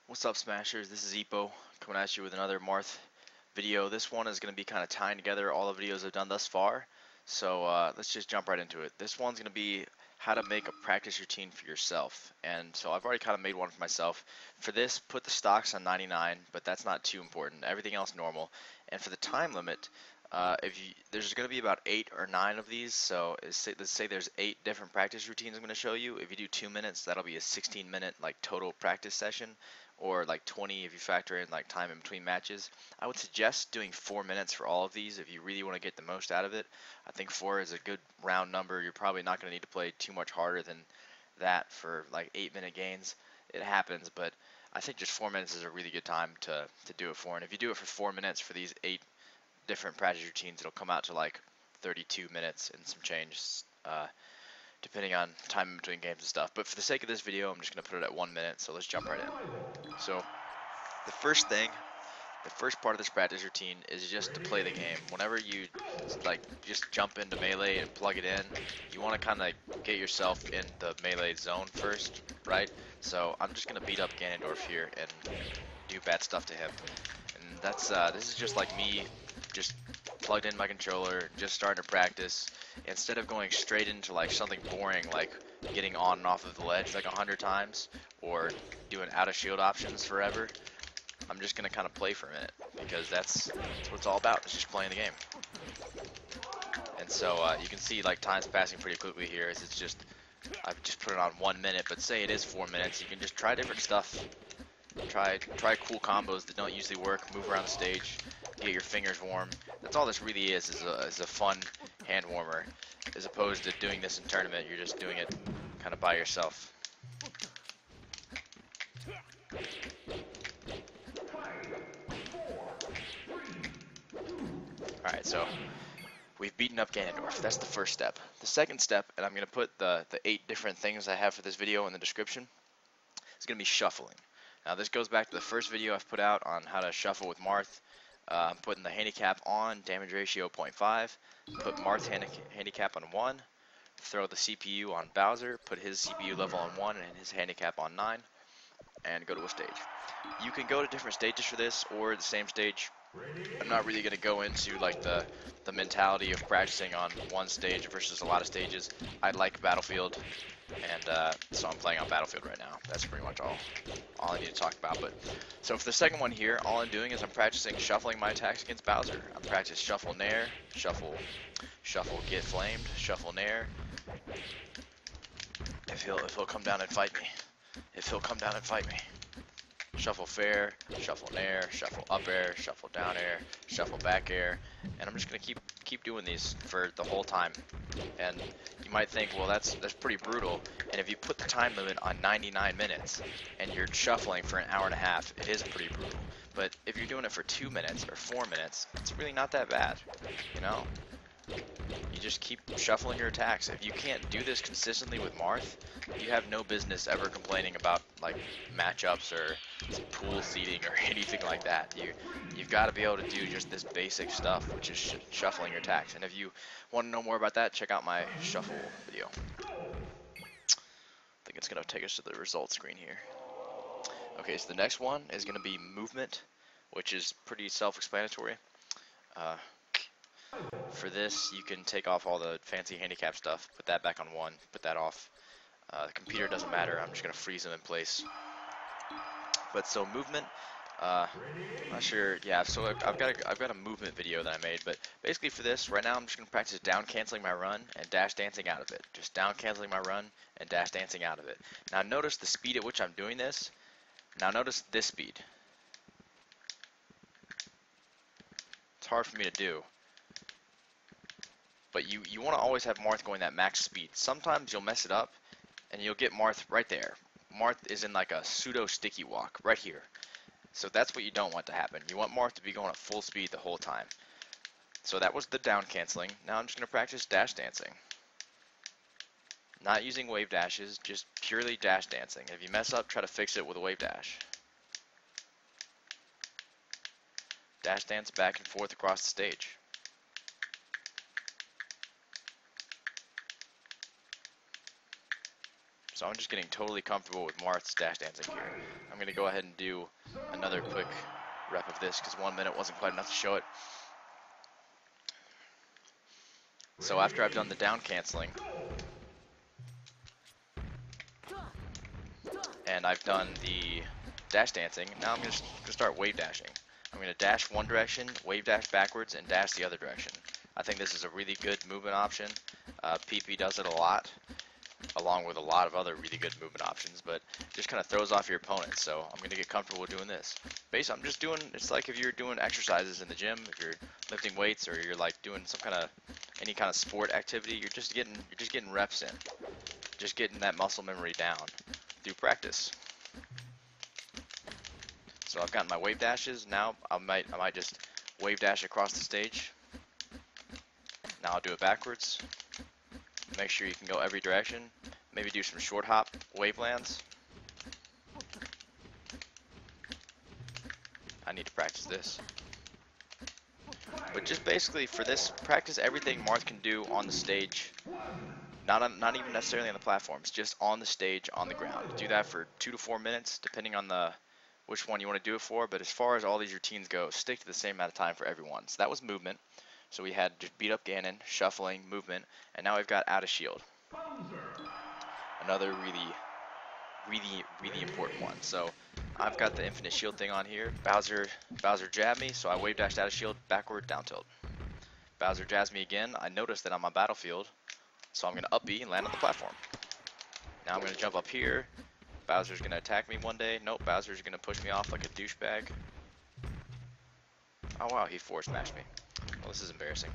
What's up, Smashers? This is Ippo coming at you with another Marth video. This one is going to be kind of tying together all the videos I've done thus far. So let's just jump right into it. This one's going to be how to make a practice routine for yourself. And so I've already kind of made one for myself. For this, put the stocks on 99, but that's not too important. Everything else normal. And for the time limit, there's going to be about 8 or 9 of these. So let's say there's 8 different practice routines I'm going to show you. If you do 2 minutes, that'll be a 16-minute like total practice session, or like 20 if you factor in like time in between matches. I would suggest doing 4 minutes for all of these if you really want to get the most out of it. I think 4 is a good round number. You're probably not going to need to play too much harder than that for like 8-minute gains. It happens, but I think just 4 minutes is a really good time to do it for. And if you do it for 4 minutes for these 8 different practice routines, it'll come out to like 32 minutes and some change, depending on time in between games and stuff. But for the sake of this video, I'm just going to put it at 1 minute, so let's jump right in. So the first part of this practice routine is just to play the game. Whenever you like just jump into melee and plug it in, you want to kind of get yourself in the melee zone first, right? So I'm just going to beat up Ganondorf here and do bad stuff to him. And that's this is just like me just plugged in my controller, just starting to practice. Instead of going straight into like something boring like getting on and off of the ledge like 100 times or doing out of shield options forever, I'm just gonna kind of play for a minute, because that's what it's all about. It's just playing the game. And so you can see like time's passing pretty quickly here. As it's just, I've just put it on 1 minute, but say it is 4 minutes, you can just try different stuff. Try cool combos that don't usually work. Move around the stage, get your fingers warm. That's all this really is a fun hand warmer, as opposed to doing this in tournament. You're just doing it kind of by yourself. Alright, so we've beaten up Ganondorf. That's the first step. The second step, and I'm going to put the 8 different things I have for this video in the description, is going to be shuffling. Now this goes back to the first video I've put out on how to shuffle with Marth. I'm putting the handicap on, damage ratio 0.5, put Marth handicap on 1, throw the CPU on Bowser, put his CPU level on 1 and his handicap on 9, and go to a stage. You can go to different stages for this, or the same stage. I'm not really going to go into like the mentality of practicing on one stage versus a lot of stages. I like Battlefield, and so I'm playing on Battlefield right now. That's pretty much all I need to talk about. But so for the second one here, all I'm doing is I'm practicing shuffling my attacks against Bowser. I'm practicing shuffle nair, shuffle get flamed, shuffle nair. If he'll come down and fight me. If he'll come down and fight me. Shuffle fair, shuffle nair, shuffle up air, shuffle down air, shuffle back air, and I'm just gonna keep doing these for the whole time. And you might think, well, that's pretty brutal. And if you put the time limit on 99 minutes and you're shuffling for an hour and a half, it is pretty brutal. But if you're doing it for 2 minutes or 4 minutes, it's really not that bad, you know? You just keep shuffling your attacks. If you can't do this consistently with Marth, you have no business ever complaining about like matchups or pool seeding or anything like that. You've got to be able to do just this basic stuff, which is shuffling your attacks. And if you want to know more about that, check out my shuffle video. I think it's going to take us to the results screen here. Okay, so the next one is going to be movement, which is pretty self-explanatory. For this, you can take off all the fancy handicap stuff, put that back on 1, put that off. The computer doesn't matter, I'm just going to freeze them in place. But so movement, I'm not sure, yeah, so I've got a movement video that I made, but basically for this, right now I'm just going to practice down canceling my run and dash dancing out of it. Just down canceling my run and dash dancing out of it. Now notice the speed at which I'm doing this. Now notice this speed. It's hard for me to do. But you want to always have Marth going that max speed. Sometimes you'll mess it up, and you'll get Marth right there. Marth is in like a pseudo sticky walk right here. So that's what you don't want to happen. You want Marth to be going at full speed the whole time. So that was the down canceling. Now I'm just going to practice dash dancing. Not using wave dashes, just purely dash dancing. If you mess up, try to fix it with a wave dash. Dash dance back and forth across the stage. So I'm just getting totally comfortable with Marth's dash dancing here. I'm going to go ahead and do another quick rep of this because 1 minute wasn't quite enough to show it. So after I've done the down canceling, and I've done the dash dancing, now I'm going to start wave dashing. I'm going to dash one direction, wave dash backwards, and dash the other direction. I think this is a really good movement option. PP does it a lot, along with a lot of other really good movement options, but just kind of throws off your opponent. So I'm going to get comfortable doing this. Basically, I'm just doing, it's like if you're doing exercises in the gym, if you're lifting weights, or you're like doing some kind of, any kind of sport activity, you're just getting reps in, just getting that muscle memory down through practice. So I've gotten my wave dashes. Now I might just wave dash across the stage. Now I'll do it backwards. Make sure you can go every direction. Maybe do some short hop wave lands. I need to practice this. But just basically for this, practice everything Marth can do on the stage. Not even necessarily on the platforms, just on the stage, on the ground. Do that for 2 to 4 minutes, depending on which one you want to do it for. But as far as all these routines go, stick to the same amount of time for everyone. So that was movement. So we had just beat up Ganon, shuffling, movement, and now we've got out of shield. Another really important one. So I've got the infinite shield thing on here. Bowser jabbed me, so I wave dashed out of shield, backward, down tilt. Bowser jabs me again. I noticed that I'm on battlefield, so I'm going to up B and land on the platform. Now I'm going to jump up here. Bowser's going to attack me one day. Nope, Bowser's going to push me off like a douchebag. Oh wow, he force smashed me. Well, this is embarrassing.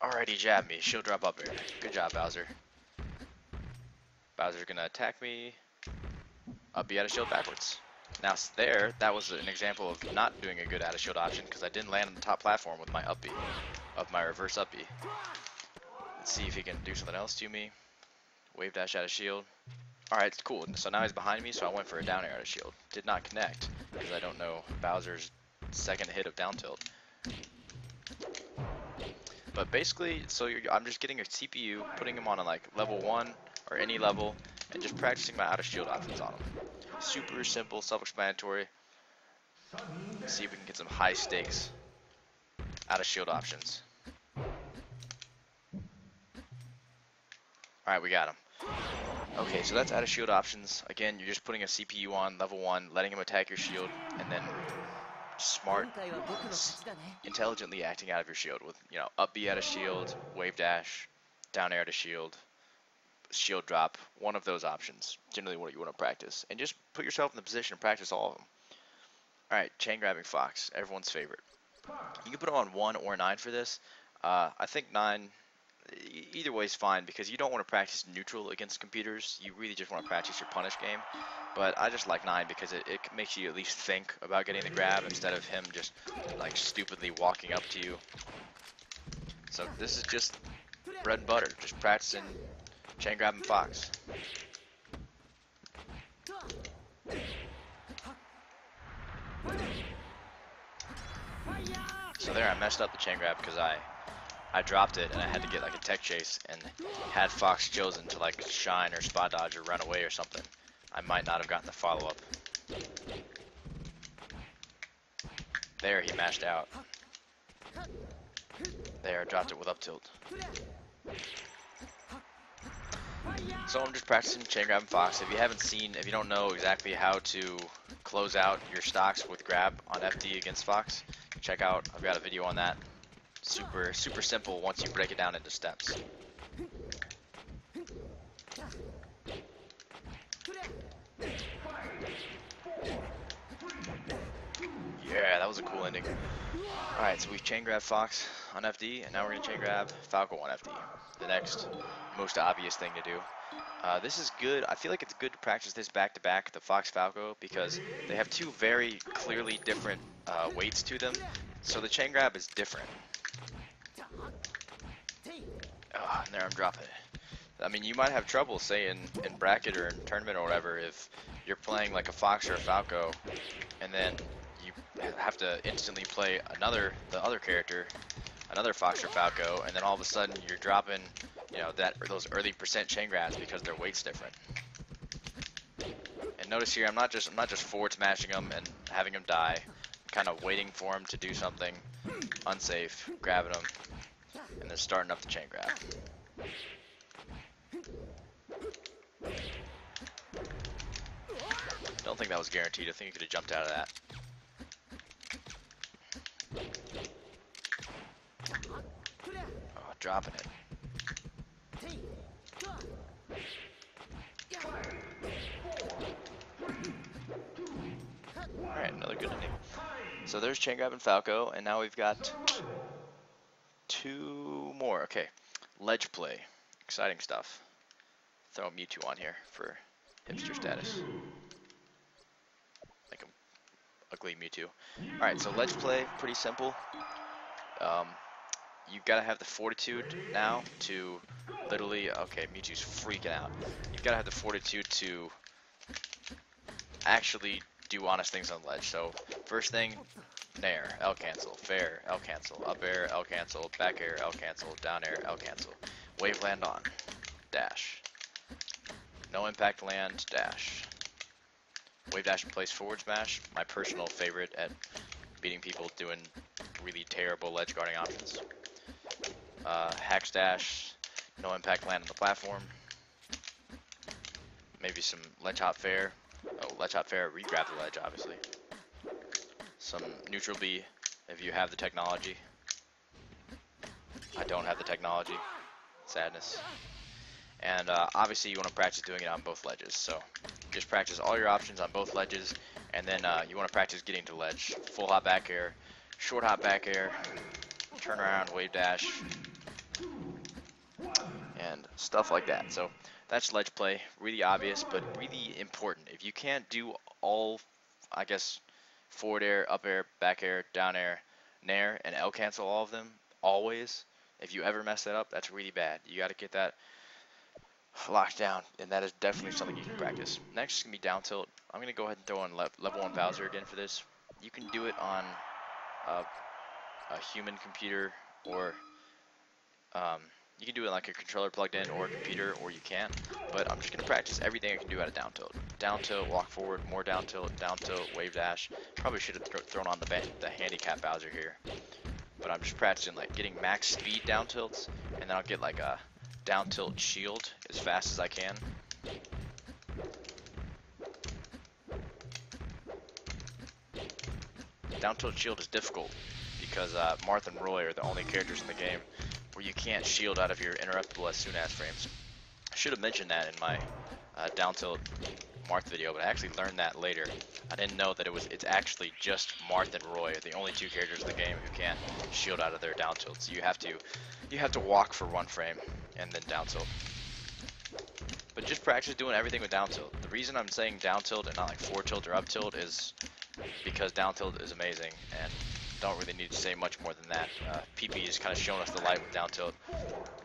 Alright, he jabbed me. Shield drop up air. Good job, Bowser. Bowser's going to attack me. Up B out of shield backwards. Now there, that was an example of not doing a good out of shield option because I didn't land on the top platform with my up B, of my reverse up B. Let's see if he can do something else to me. Wave dash out of shield. Alright, cool. So now he's behind me, so I went for a down air out of shield. Did not connect because I don't know Bowser's second hit of down tilt. But basically, so I'm just getting a CPU, putting him on a like level 1 or any level, and just practicing my out of shield options on him. Super simple, self-explanatory. See if we can get some high stakes out of shield options. Alright, we got him. Okay, so that's out of shield options. Again, you're just putting a CPU on level 1, letting him attack your shield, and then smart, intelligently acting out of your shield with, you know, up B out of shield, wave dash, down air to shield, shield drop, one of those options. Generally what you want to practice. And just put yourself in the position to practice all of them. Alright, Chaingrabbing Fox, everyone's favorite. You can put him on 1 or 9 for this. I think 9, either way is fine because you don't want to practice neutral against computers. You really just want to practice your punish game. But I just like 9 because it makes you at least think about getting the grab instead of him just like stupidly walking up to you. So this is just bread and butter, just practicing Chaingrabbing Fox. So there I messed up the chain grab because I dropped it and I had to get like a tech chase and had Fox chosen to like shine or spot dodge or run away or something, I might not have gotten the follow up. There he mashed out. There, dropped it with up tilt. So I'm just practicing Chaingrab Fox. If you don't know exactly how to close out your stocks with grab on FD against Fox, check out, I've got a video on that. Super simple once you break it down into steps. Yeah, that was a cool ending. Alright, so we've Chaingrab Fox on FD, and now we're going to Chaingrab Falco on FD. The next most obvious thing to do. This is good. I feel like it's good to practice this back-to-back, the Fox Falco, because they have two very clearly different weights to them. So the chain grab is different. Oh, and there I'm dropping it. I mean, you might have trouble, say, in bracket or in tournament or whatever, if you're playing like a Fox or a Falco, and then you have to instantly play the other character, another Fox or Falco, and then all of a sudden you're dropping you know, those early percent chain grabs because their weight's different. And notice here, I'm not just forward smashing them and having them die. I'm kind of waiting for them to do something unsafe, grabbing them, and then starting up the chain grab. Don't think that was guaranteed. I think you could have jumped out of that. Oh, dropping it. Alright, another good ending. So there's Chaingrab and Falco, and now we've got 2 more. Okay, ledge play. Exciting stuff. Throw a Mewtwo on here for hipster status. Like a ugly Mewtwo. Alright, so ledge play, pretty simple. You've got to have the fortitude now to literally, okay, Mewtwo's freaking out. You've got to have the fortitude to actually do honest things on the ledge. So first thing, nair, L cancel, fair, L cancel, up air, L cancel, back air, L cancel, down air, L cancel, wave land on, dash, no impact land, dash, wave dash in place forward smash, my personal favorite at beating people doing really terrible ledge guarding options. Hack dash, no impact land on the platform, maybe some ledge hop fair. Oh, ledge hop fair, re-grab the ledge, obviously. Some neutral B, if you have the technology. I don't have the technology. Sadness. And obviously you want to practice doing it on both ledges. So just practice all your options on both ledges, and then you want to practice getting to ledge. Full hop back air, short hop back air, turn around, wave dash, and stuff like that. So that's ledge play, really obvious, but really important. If you can't do all, I guess, forward air, up air, back air, down air, nair, and L cancel all of them, always, if you ever mess that up, that's really bad. You got to get that locked down, and that is definitely something you can practice. Next is going to be down tilt. I'm going to go ahead and throw in level 1 Bowser again for this. You can do it on a human computer, or you can do it like a controller plugged in or a computer, or you can't. But I'm just going to practice everything I can do out of down tilt. Down tilt, walk forward, more down tilt, wave dash. Probably should have thrown on the handicap Bowser here. But I'm just practicing like getting max speed down tilts, and then I'll get like a down tilt shield as fast as I can. Down tilt shield is difficult because Marth and Roy are the only characters in the game where you can't shield out of your interruptible as soon as frames. I should have mentioned that in my down tilt Marth video, but I actually learned that later. I didn't know that it's actually just Marth and Roy are the only 2 characters in the game who can't shield out of their down tilts. So you have to walk for 1 frame and then down tilt. But just practice doing everything with down tilt. The reason I'm saying down tilt and not like forward tilt or up tilt is because down tilt is amazing, and don't really need to say much more than that. PP is kind of showing us the light with down tilt,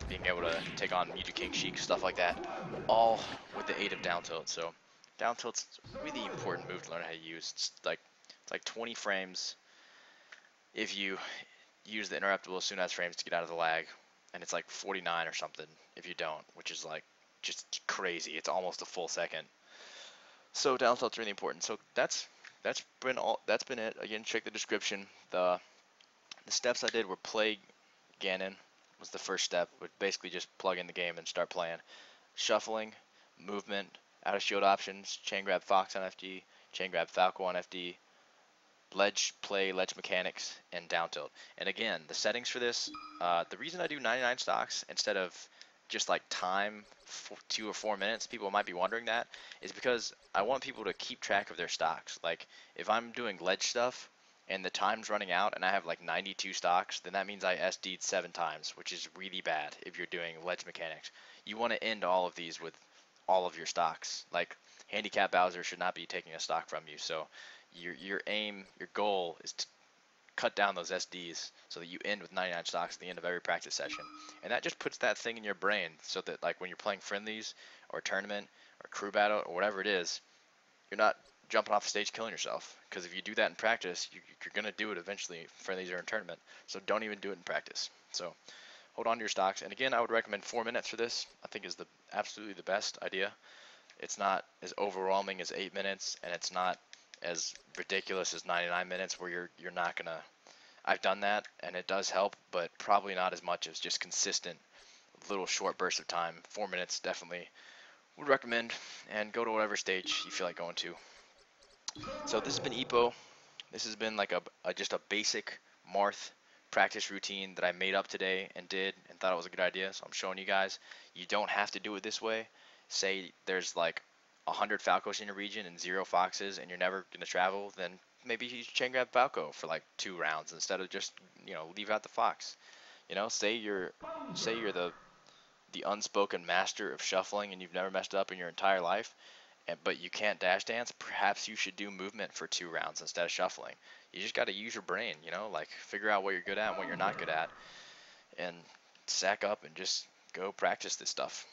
being able to take on Mewtwo King Sheik, stuff like that, all with the aid of down tilt. So down tilt's a really important move to learn how to use. It's like 20 frames if you use the interruptible as soon as frames to get out of the lag, and it's like 49 or something if you don't, which is like just crazy. It's almost a full second. So down tilt's really important. So that's been it. Again, check the description. The steps I did were play Ganon was the first step, but basically just plug in the game and start playing. Shuffling, movement, out of shield options, Chaingrab Fox on FD, Chaingrab Falco on FD, ledge play, ledge mechanics, and down tilt. And again, the settings for this, the reason I do 99 stocks instead of just like time, 2 or 4 minutes, people might be wondering that, is because I want people to keep track of their stocks. Like if I'm doing ledge stuff and the time's running out and I have like 92 stocks, then that means I SD'd 7 times, which is really bad if you're doing ledge mechanics. You want to end all of these with all of your stocks. Like handicap Bowser should not be taking a stock from you. So your aim, your goal is to cut down those SDs so that you end with 99 stocks at the end of every practice session. And that just puts that thing in your brain so that like when you're playing friendlies or tournament or crew battle or whatever it is, you're not jumping off the stage killing yourself. Because if you do that in practice, you're going to do it eventually in friendlies or in tournament. So don't even do it in practice. So hold on to your stocks. And again, I would recommend 4 minutes for this. I think is the absolutely the best idea. It's not as overwhelming as 8 minutes, and it's not as ridiculous as 99 minutes where you're not gonna. I've done that, and it does help, but probably not as much as just consistent little short bursts of time. 4 minutes definitely would recommend, and go to whatever stage you feel like going to. So this has been Ippo. This has been like just a basic Marth practice routine that I made up today and did and thought it was a good idea. So I'm showing you guys. You don't have to do it this way. Say there's like 100 Falcos in your region and 0 Foxes, and you're never going to travel, then maybe you Chaingrab Falco for like 2 rounds instead of just, leave out the Fox. Say you're the unspoken master of shuffling and you've never messed up in your entire life, but you can't dash dance. Perhaps you should do movement for 2 rounds instead of shuffling. You just got to use your brain, like figure out what you're good at and what you're not good at, and sack up and just go practice this stuff.